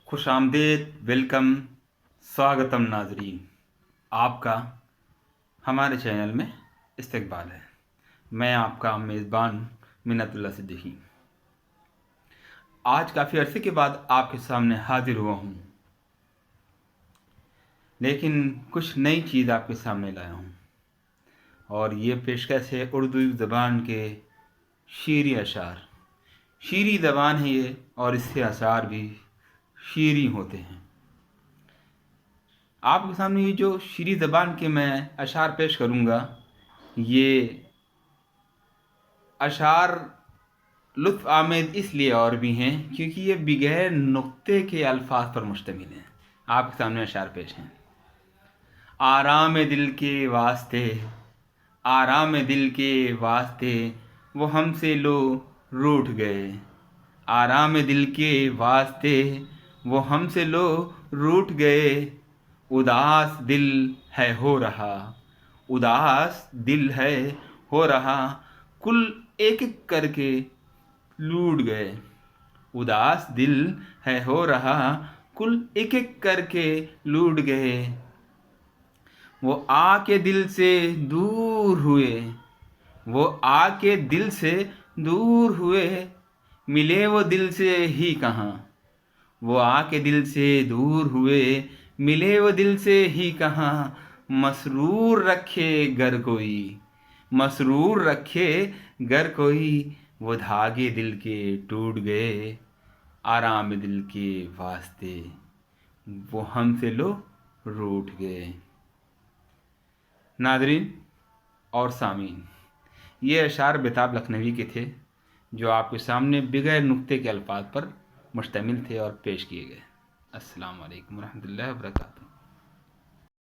خوش آمدید، ویلکم، سواگتم ناظرین، آپ کا ہمارے چینل میں استقبال ہے۔ میں آپ کا میزبان منت اللہ صدیقی آج کافی عرصے کے بعد آپ کے سامنے حاضر ہوا ہوں، لیکن کچھ نئی چیز آپ کے سامنے لایا ہوں، اور یہ پیشکش ہے اردو زبان کے شعری اشعار۔ شعری زبان ہے یہ، اور اس سے اشعار بھی شعری ہوتے ہیں۔ آپ کے سامنے یہ جو شعری زبان کے میں اشعار پیش کروں گا، یہ اشعار لطف آمیز اس لیے اور بھی ہیں کیونکہ یہ بغیر نقطے کے الفاظ پر مشتمل ہیں۔ آپ کے سامنے اشعار پیش ہیں۔ آرام دل کے واسطے، آرام دل کے واسطے وہ ہم سے لو روٹھ گئے۔ آرام دل کے واسطے وہ ہم سے لو روٹھ گئے۔ اداس دل ہے ہو رہا، اداس دل ہے ہو رہا، کل ایک ایک کر کے لوٹ گئے۔ اداس دل ہے ہو رہا، کل ایک ایک کر کے لوٹ گئے۔ وہ آ کے دل سے دور ہوئے، وہ آ کے دل سے دور ہوئے، ملے وہ دل سے ہی کہاں۔ وہ آ کے دل سے دور ہوئے، ملے وہ دل سے ہی کہاں۔ مسرور رکھے گر کوئی، مسرور رکھے گر کوئی، وہ دھاگے دل کے ٹوٹ گئے۔ آرام دل کے واسطے وہ ہم سے لو روٹھ گئے۔ ناظرین اور سامعین، یہ اشعار بیتاب لکھنوی کے تھے جو آپ کے سامنے بغیر نقطے کے الفاظ پر مشتمل تھے اور پیش کیے گئے۔ السلام علیکم ورحمۃ اللہ وبرکاتہ۔